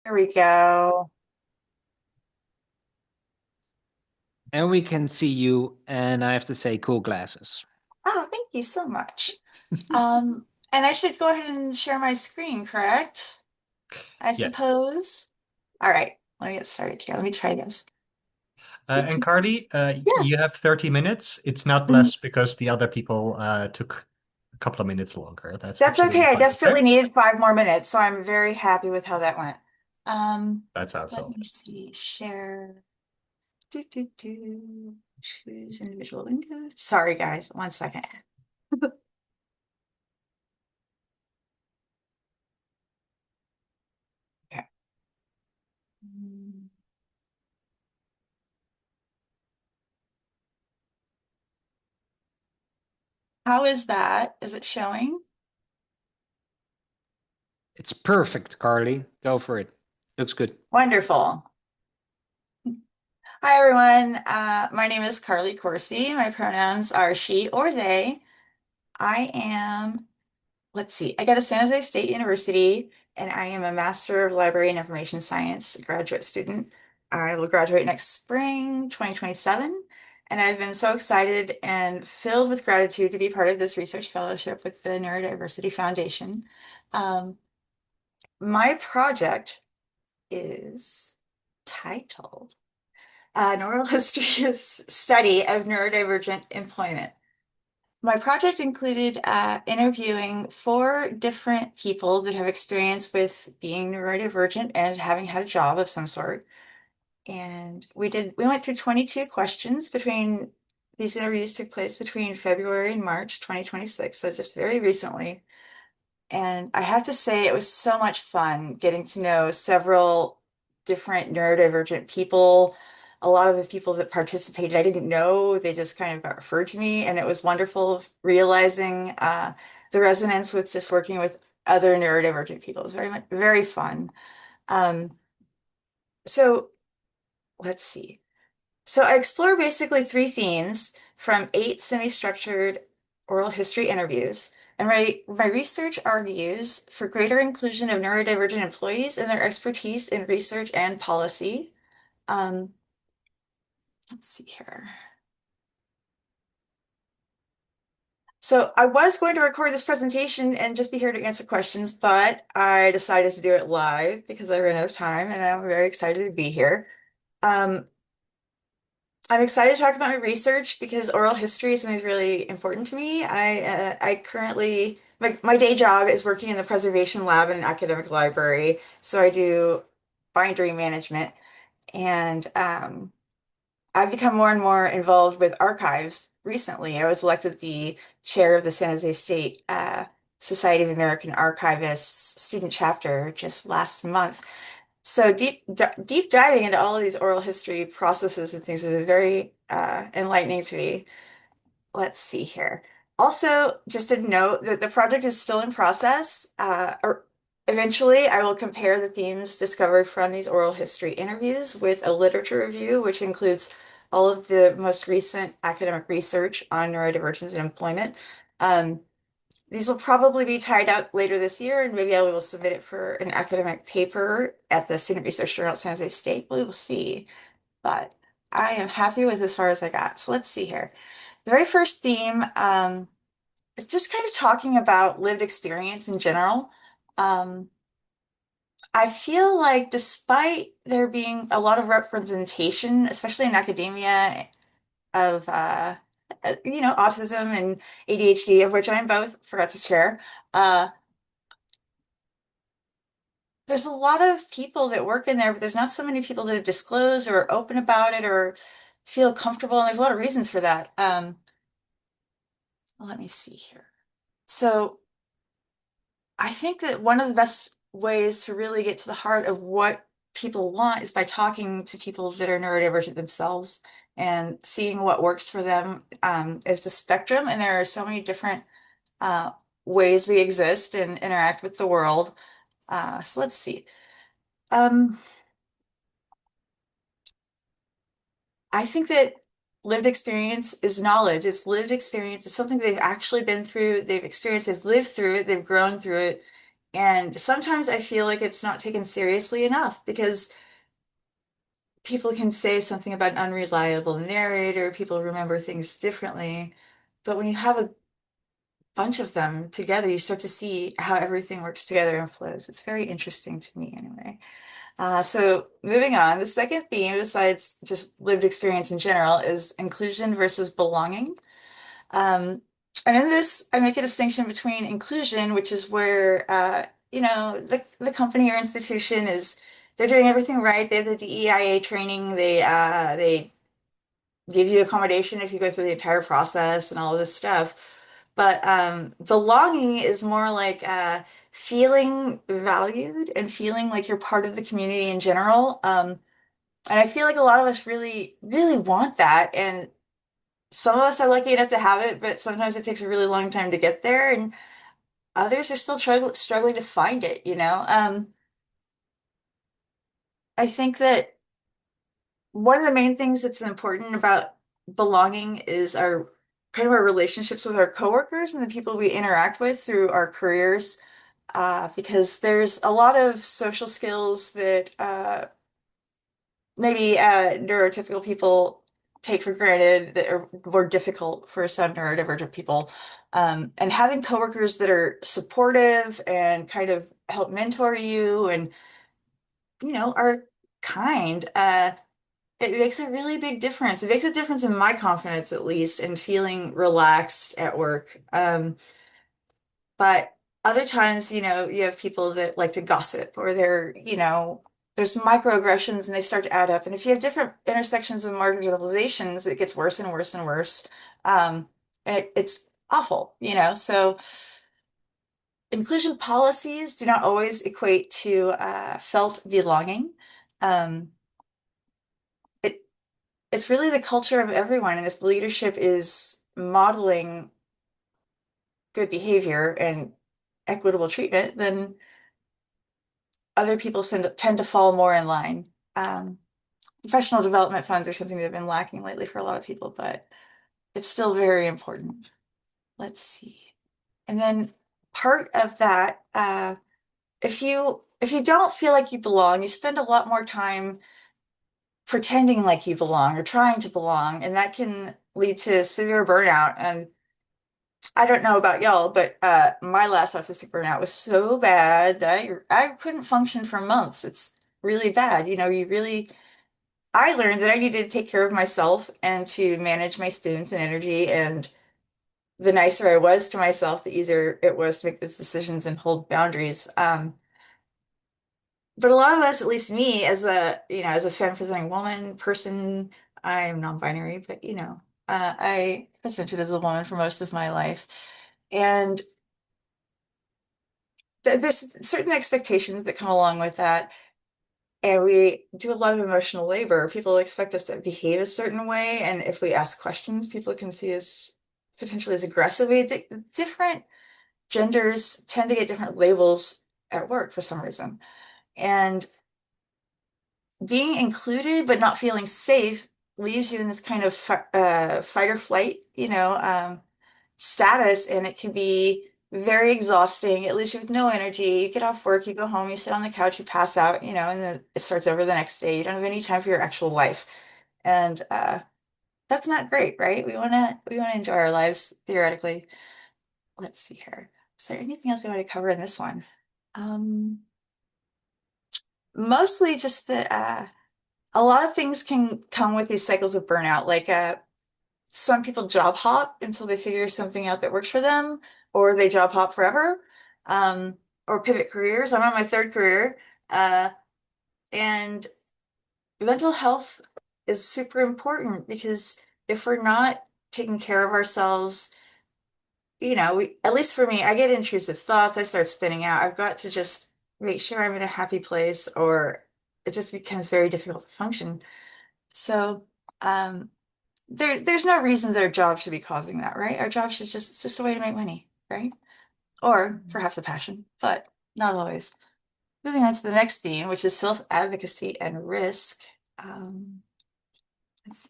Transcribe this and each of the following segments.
There we go. And we can see you, and I have to say, cool glasses. Oh, thank you so much. And I should go ahead and share my screen, correct? I Yes. suppose. All right, let me get started here. Let me try this. And Carly, Yeah, you have 30 minutes. It's not mm, less because the other people took a couple of minutes longer. That's that's okay. absolutely I fine. desperately Okay? needed 5 more minutes, so I'm very happy with how that went. Um, That sounds Let so. me see. Share. Choose individual windows. Sorry, guys. 1 second. Okay. Mm, How is that? Is it showing? It's perfect, Carly. Go for it. Looks good. Wonderful. Hi, everyone. My name is Carly Coursey. My pronouns are she or they. I am, let's see, I got a San Jose State University, and I am a Master of Library and Information Science graduate student. I will graduate next spring, 2027, and I've been so excited and filled with gratitude to be part of this research fellowship with the Neurodiversity Foundation. Um, my project is titled Neural History Study of Neurodivergent Employment. My project included interviewing 4 different people that have experience with being neurodivergent and having had a job of some sort. And we went through 22 questions between these interviews took place between February and March 2026, so just very recently. And I have to say, it was so much fun getting to know several different neurodivergent people. A lot of the people that participated, I didn't know, they just kind of got referred to me. And it was wonderful realizing the resonance with just working with other neurodivergent people. It was very fun. Um, so let's see. So I explore basically 3 themes from 8 semi-structured oral history interviews. And my research argues for greater inclusion of neurodivergent employees and their expertise in research and policy. Um, let's see here. So I was going to record this presentation and just be here to answer questions, but I decided to do it live because I ran out of time and I'm very excited to be here. Um, I'm excited to talk about my research because oral history is something that's really important to me. I currently my day job is working in the preservation lab in an academic library, so I do bindery management, and I've become more and more involved with archives recently. I was elected the chair of the San Jose State Society of American Archivists student chapter just last month. So deep diving into all of these oral history processes and things has been very enlightening to me. Let's see here. Also, just a note that the project is still in process. Or eventually, I will compare the themes discovered from these oral history interviews with a literature review, which includes all of the most recent academic research on neurodivergence and employment. Um, these will probably be tied up later this year, and maybe I will submit it for an academic paper at the Student Research Journal at San Jose State. We will see. But I am happy with as far as I got. So let's see here. The very first theme is just kind of talking about lived experience in general. Um, I feel like despite there being a lot of representation, especially in academia, of autism and ADHD, of which I'm both, forgot to share. There's a lot of people that work in there, but there's not so many people that have disclosed or are open about it or feel comfortable. And there's a lot of reasons for that. Let me see here. So I think that one of the best ways to really get to the heart of what people want is by talking to people that are neurodivergent themselves and seeing what works for them as the spectrum. And there are so many different uh, ways we exist and interact with the world. So let's see. Um, I think that lived experience is knowledge. It's lived experience. It's something they've actually been through. They've experienced. They've lived through it. They've grown through it. And sometimes I feel like it's not taken seriously enough because people can say something about an unreliable narrator, people remember things differently. But when you have a bunch of them together, you start to see how everything works together and flows. It's very interesting to me anyway. So moving on, the second theme, besides just lived experience in general, is inclusion versus belonging. And in this, I make a distinction between inclusion, which is where, the company or institution is, they're doing everything right. They have the DEIA training. They give you accommodation if you go through the entire process and all of this stuff. But belonging is more like feeling valued and feeling like you're part of the community in general. And I feel like a lot of us really, really want that. And some of us are lucky enough to have it, but sometimes it takes a really long time to get there. And others are still struggling to find it, you know? I think that one of the main things that's important about belonging is our kind of our relationships with our coworkers and the people we interact with through our careers, because there's a lot of social skills that maybe neurotypical people take for granted that are more difficult for some neurodivergent people. And having coworkers that are supportive and kind of help mentor you and, are kind, it makes a really big difference. It makes a difference in my confidence, at least, in feeling relaxed at work. But other times, you have people that like to gossip or there's microaggressions and they start to add up. And if you have different intersections of marginalizations, it gets worse and worse and worse. It's awful, So inclusion policies do not always equate to felt belonging. Um, it, it's really the culture of everyone. And if leadership is modeling good behavior and equitable treatment, then other people tend to fall more in line. Um, Professional development funds are something that have been lacking lately for a lot of people, but it's still very important. Let's see. And then part of that, if you don't feel like you belong, you spend a lot more time pretending like you belong or trying to belong, and that can lead to severe burnout. And I don't know about y'all, but my last autistic burnout was so bad that I couldn't function for months. It's really bad. I learned that I needed to take care of myself and to manage my spoons and energy. And the nicer I was to myself, the easier it was to make those decisions and hold boundaries. But a lot of us, at least me, as a femme presenting woman person, I'm non-binary, but I presented as a woman for most of my life. And there's certain expectations that come along with that. And we do a lot of emotional labor. People expect us to behave a certain way. And if we ask questions, people can see us potentially as aggressive. Different genders tend to get different labels at work for some reason. And being included but not feeling safe leaves you in this kind of fight or flight, status, and it can be very exhausting. It leaves you with no energy. You get off work, you go home, you sit on the couch, you pass out, and then it starts over the next day. You don't have any time for your actual life. And that's not great, right? We want to enjoy our lives theoretically. Let's see here. Is there anything else I want to cover in this one? Um, Mostly just that a lot of things can come with these cycles of burnout. Like some people job hop until they figure something out that works for them, or they job hop forever, um, or pivot careers. I'm on my third career, uh, and mental health is super important because if we're not taking care of ourselves, at least for me, I get intrusive thoughts. I start spinning out. I've got to just make sure I'm in a happy place, or it just becomes very difficult to function. So, um, there's no reason that our job should be causing that, right? Our job should it's just a way to make money, right? Or perhaps a passion, but not always. Moving on to the next theme, which is self-advocacy and risk. Um, let's see.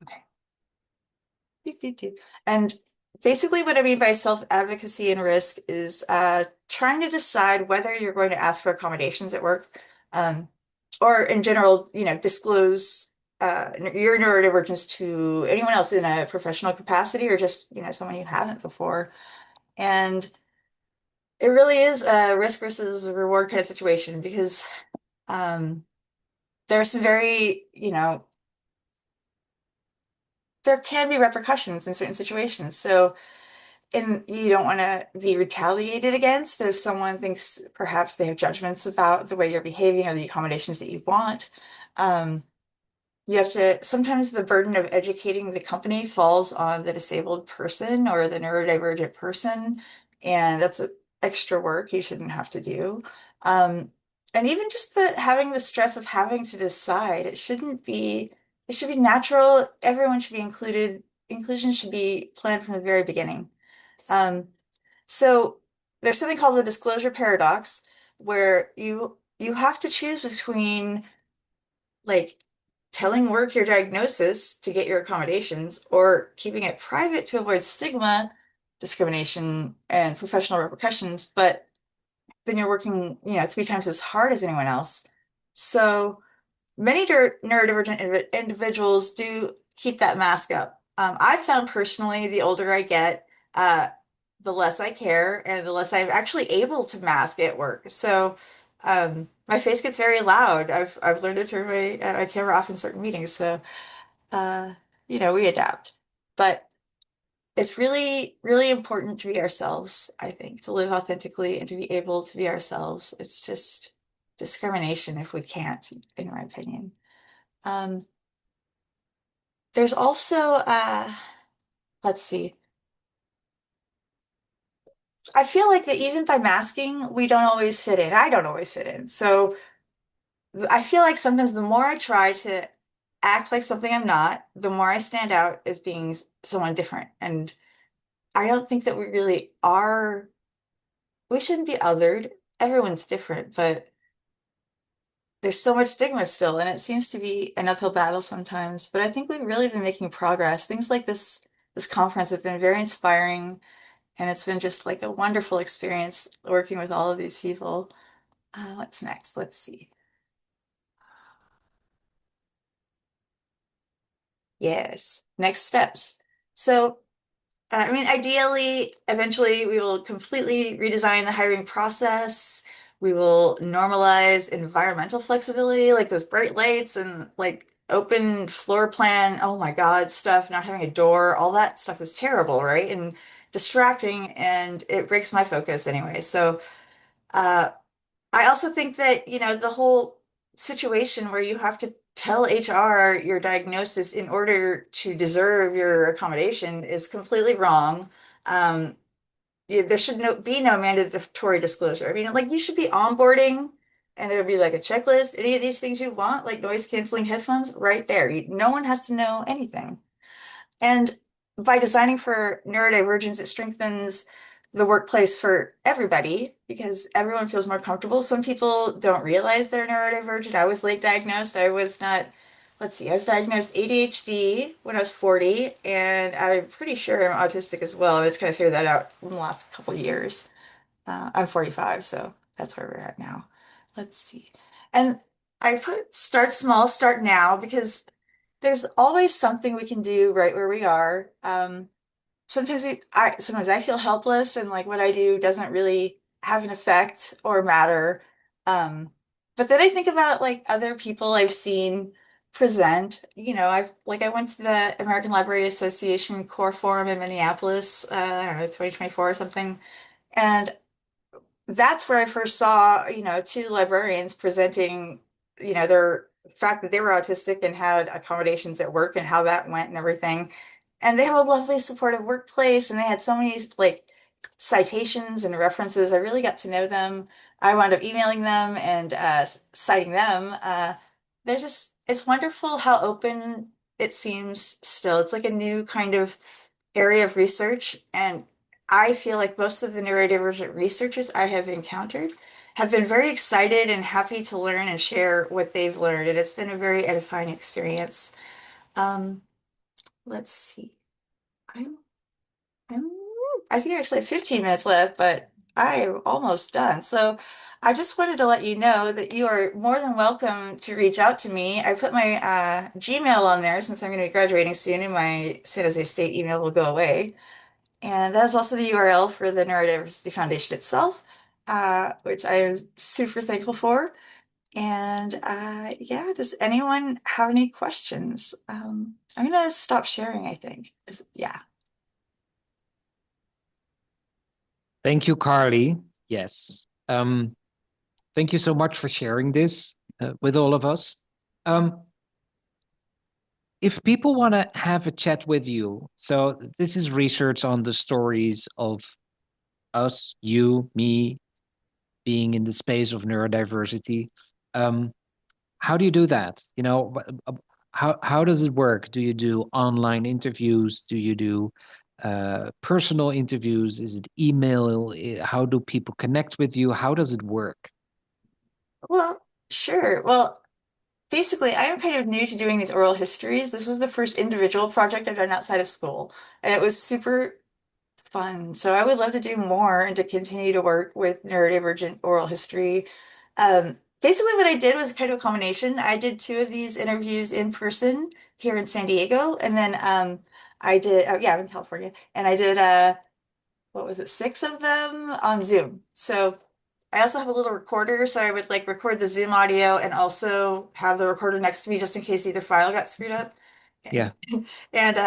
Okay. Doop, doop, doop. And Basically, what I mean by self-advocacy and risk is trying to decide whether you're going to ask for accommodations at work, um, or in general, disclose your neurodivergence to anyone else in a professional capacity or just, someone you haven't before. And it really is a risk versus reward kind of situation because um, there are some very, there can be repercussions in certain situations. So, and you don't want to be retaliated against if someone thinks perhaps they have judgments about the way you're behaving or the accommodations that you want. Um, you have to, sometimes the burden of educating the company falls on the disabled person or the neurodivergent person, and that's extra work you shouldn't have to do. Um, and even just the having the stress of having to decide, it should be natural. Everyone should be included. Inclusion should be planned from the very beginning. Um, so there's something called the disclosure paradox, where you have to choose between like telling work your diagnosis to get your accommodations or keeping it private to avoid stigma, discrimination, and professional repercussions, but then you're working, 3 times as hard as anyone else. So many neurodivergent individuals do keep that mask up. I've found personally, the older I get, the less I care and the less I'm actually able to mask at work. So my face gets very loud. I've learned to turn my camera off in certain meetings. So uh, we adapt. But it's really, really important to be ourselves, I think, to live authentically and to be able to be ourselves. It's just discrimination if we can't, in my opinion. Um, there's also, let's see, I feel like that even by masking, we don't always fit in. I don't always fit in. So I feel like sometimes the more I try to act like something I'm not, the more I stand out as being someone different. And I don't think that we really are, we shouldn't be othered. Everyone's different, but there's so much stigma still, and it seems to be an uphill battle sometimes. But I think we've really been making progress. Things like this conference have been very inspiring, and it's been just like a wonderful experience working with all of these people. What's next? Let's see. Yes, next steps. So, I mean, ideally, eventually, we will completely redesign the hiring process. We will normalize environmental flexibility, like those bright lights and like open floor plan. Oh my God, stuff, not having a door, all that stuff is terrible, right? And distracting, and it breaks my focus anyway. So, uh, I also think that, the whole situation where you have to tell HR your diagnosis in order to deserve your accommodation is completely wrong. Um, there should be no mandatory disclosure. I mean, like you should be onboarding and there'd be like a checklist. Any of these things you want, like noise canceling headphones, right there. No one has to know anything. And by designing for neurodivergence, it strengthens the workplace for everybody because everyone feels more comfortable. Some people don't realize they're neurodivergent. I was late diagnosed. I was not, let's see, I was diagnosed ADHD when I was 40, and I'm pretty sure I'm autistic as well. I just kind of figured that out in the last couple of years. I'm 45, so that's where we're at now. Let's see. And I put start small, start now because there's always something we can do right where we are. Sometimes I feel helpless and like what I do doesn't really have an effect or matter. But then I think about like other people I've seen present. I went to the American Library Association Core Forum in Minneapolis, I don't know, 2024 or something. And that's where I first saw, two librarians presenting, their fact that they were autistic and had accommodations at work and how that went and everything. And they have a lovely supportive workplace and they had so many like citations and references. I really got to know them. I wound up emailing them and citing them. It's wonderful how open it seems still. It's like a new kind of area of research. And I feel like most of the neurodivergent researchers I have encountered have been very excited and happy to learn and share what they've learned. And it's been a very edifying experience. Um, let's see. I'm, Um, I think I actually have 15 minutes left, but I am almost done. So I just wanted to let you know that you are more than welcome to reach out to me. I put my Gmail on there since I'm going to be graduating soon and my San Jose State email will go away. And that is also the URL for the Neurodiversity Foundation itself, which I am super thankful for. And yeah, does anyone have any questions? I'm going to stop sharing, I think. Yeah. Thank you, Carly. Yes. Thank you so much for sharing this with all of us. If people want to have a chat with you, so this is research on the stories of us, you, me, being in the space of neurodiversity. Um, how do you do that? You know, how does it work? Do you do online interviews? Do you do personal interviews? Is it email? How do people connect with you? How does it work? Well, sure. Well, basically, I am kind of new to doing these oral histories. This was the first individual project I've done outside of school, and it was super fun. So I would love to do more and to continue to work with neurodivergent oral history. Basically, what I did was kind of a combination. I did two of these interviews in person here in San Diego, and then I did, oh, yeah, I'm in California, and I did what was it, six of them on Zoom. So I also have a little recorder, so I would like record the Zoom audio and also have the recorder next to me just in case either file got screwed up. Yeah. And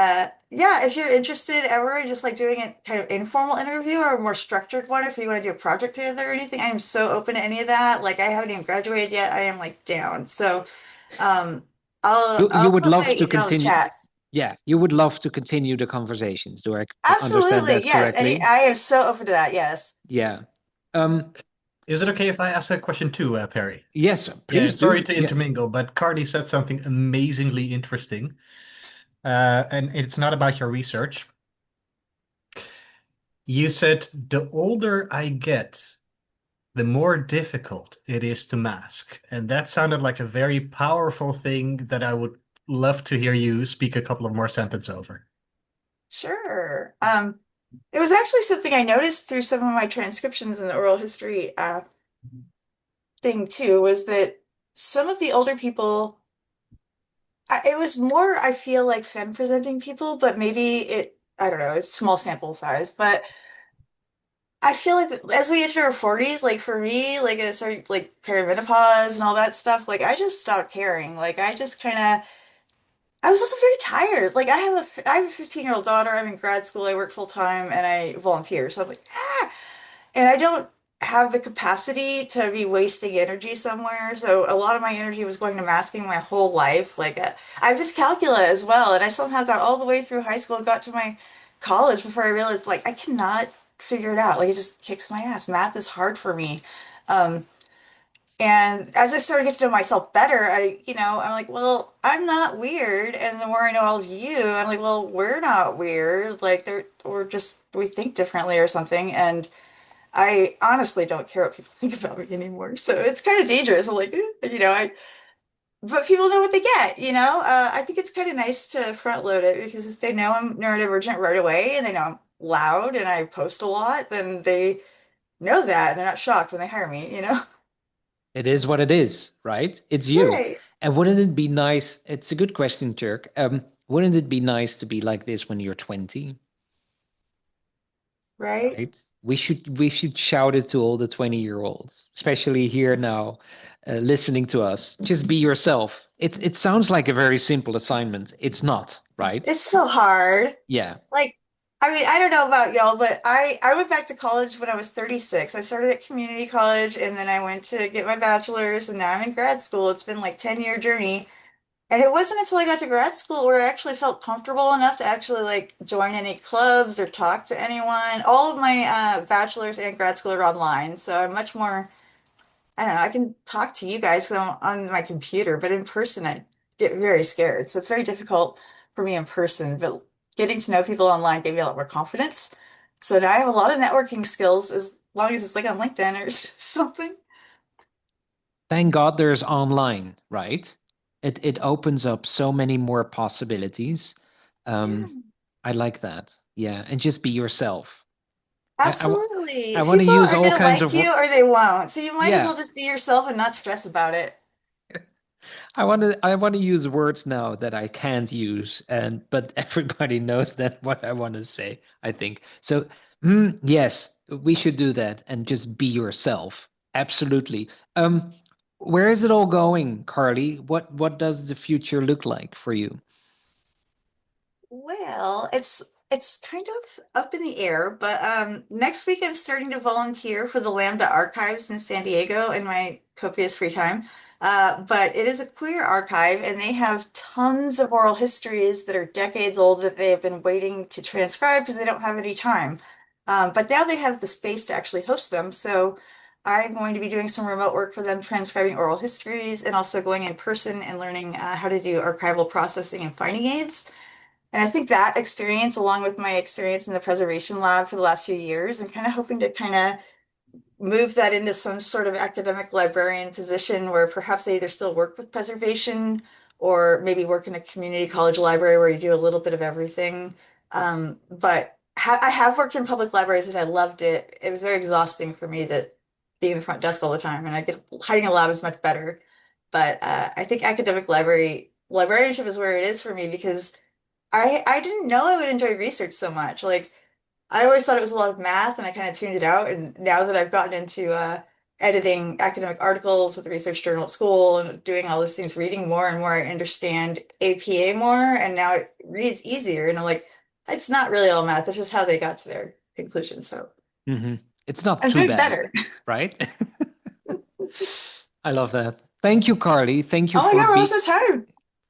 yeah, if you're interested ever in just like doing a kind of informal interview or a more structured one, if you want to do a project together or anything, I am so open to any of that. Like I haven't even graduated yet. I am like down. So um You I'll would put love my to email in the continue. chat. Yeah, you would love to continue the conversations. Do I understand Absolutely. that Yes. correctly? I am so open to that. Yes. Yeah. Um, Is it okay if I ask a question too, Perry? yes, Yeah, please sorry do. to Yeah. intermingle, but Carly said something amazingly interesting. And it's not about your research. You said the older I get, the more difficult it is to mask. And that sounded like a very powerful thing that I would love to hear you speak a couple of more sentences over. Sure. It was actually something I noticed through some of my transcriptions in the oral history thing too, was that some of the older people, it was more, I feel like femme presenting people, but maybe I don't know, it's small sample size, but I feel like as we enter our 40s, like for me, like I started like perimenopause and all that stuff, like I just stopped caring. Like I just kind of, I was also very tired. Like I have a 15-year-old daughter. I'm in grad school. I work full time and I volunteer. So I'm like, ah, and I don't have the capacity to be wasting energy somewhere. So a lot of my energy was going to masking my whole life. Like I'm dyscalculia as well, and I somehow got all the way through high school and got to my college before I realized like I cannot figure it out. Like it just kicks my ass. Math is hard for me. Um, and as I started to get to know myself better, I'm like, well, I'm not weird. And the more I know all of you, I'm like, well, we're not weird. Like we think differently or something. And I honestly don't care what people think about me anymore. So it's kind of dangerous. I'm like, but people know what they get, you know? I think it's kind of nice to front load it because if they know I'm neurodivergent right away and they know I'm loud and I post a lot, then they know that and they're not shocked when they hire me, you know? It is what it is, right? It's you. Right, And wouldn't it be nice? It's a good question, Turk. Wouldn't it be nice to be like this when you're 20, right. right? We should shout it to all the 20-year-olds, especially here now, listening to us. Just be yourself. It sounds like a very simple assignment. It's not, right? It's so hard. Yeah. Like, I mean, I don't know about y'all, but I went back to college when I was 36. I started at community college and then I went to get my bachelor's and now I'm in grad school. It's been like 10-year journey. And it wasn't until I got to grad school where I actually felt comfortable enough to actually like join any clubs or talk to anyone. All of my bachelor's and grad school are online, so I'm much more, I don't know, I can talk to you guys on my computer, but in person I get very scared. So it's very difficult for me in person, but getting to know people online gave me a lot more confidence. So now I have a lot of networking skills as long as it's like on LinkedIn or something. Thank God there's online, right? It opens up so many more possibilities. Yeah. Um, I like that. Yeah, and just be yourself. I Absolutely. want to People use are all going to kinds like of you or they won't. So you might as yeah. well just be yourself and not stress about it. I want to use words now that I can't use, and but everybody knows that what I want to say, I think. So, yes, we should do that and just be yourself. Absolutely. Where is it all going, Carly? What does the future look like for you? Well, it's kind of up in the air, but next week I'm starting to volunteer for the Lambda Archives in San Diego in my copious free time. But it is a queer archive, and they have tons of oral histories that are decades old that they have been waiting to transcribe because they don't have any time. But now they have the space to actually host them, so I'm going to be doing some remote work for them, transcribing oral histories, and also going in person and learning how to do archival processing and finding aids. And I think that experience, along with my experience in the preservation lab for the last few years, I'm kind of hoping to kind of move that into some sort of academic librarian position where perhaps I either still work with preservation or maybe work in a community college library where you do a little bit of everything. But I have worked in public libraries and I loved it. It was very exhausting for me that being in the front desk all the time, and I get hiding a lab is much better. But I think academic librarianship is where it is for me because I didn't know I would enjoy research so much. Like I always thought it was a lot of math and I kind of tuned it out. And now that I've gotten into editing academic articles with the research journal at school and doing all these things, reading more and more, I understand APA more. And now it reads easier. And I'm like, it's not really all math. It's just how they got to their conclusion. So Hmm. It's not I'm too doing bad, better. right? I love that. Thank you, Carly. Oh my God, we're almost out of time.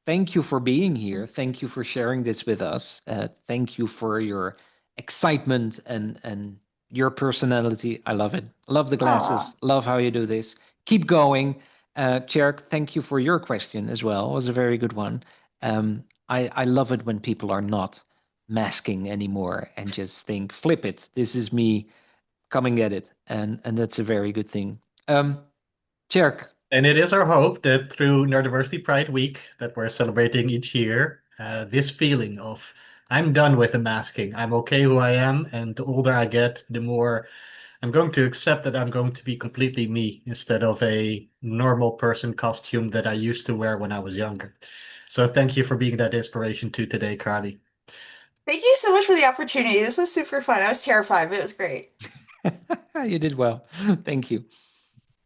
Thank you for being here. Thank you for sharing this with us. Thank you for your excitement and your personality. I love it. Love the Aw. glasses. Love how you do this. Keep going. Cherk, thank you for your question as well. It was a very good one. I love it when people are not masking anymore and just think, flip it. This is me coming at it. And that's a very good thing. Um, Cherk, And it is our hope that through Neurodiversity Pride Week that we're celebrating each year, this feeling of I'm done with the masking. I'm okay who I am, and the older I get, the more I'm going to accept that I'm going to be completely me instead of a normal person costume that I used to wear when I was younger. So thank you for being that inspiration to today, Carly. Thank you so much for the opportunity. This was super fun. I was terrified, but it was great. you did well. Thank you.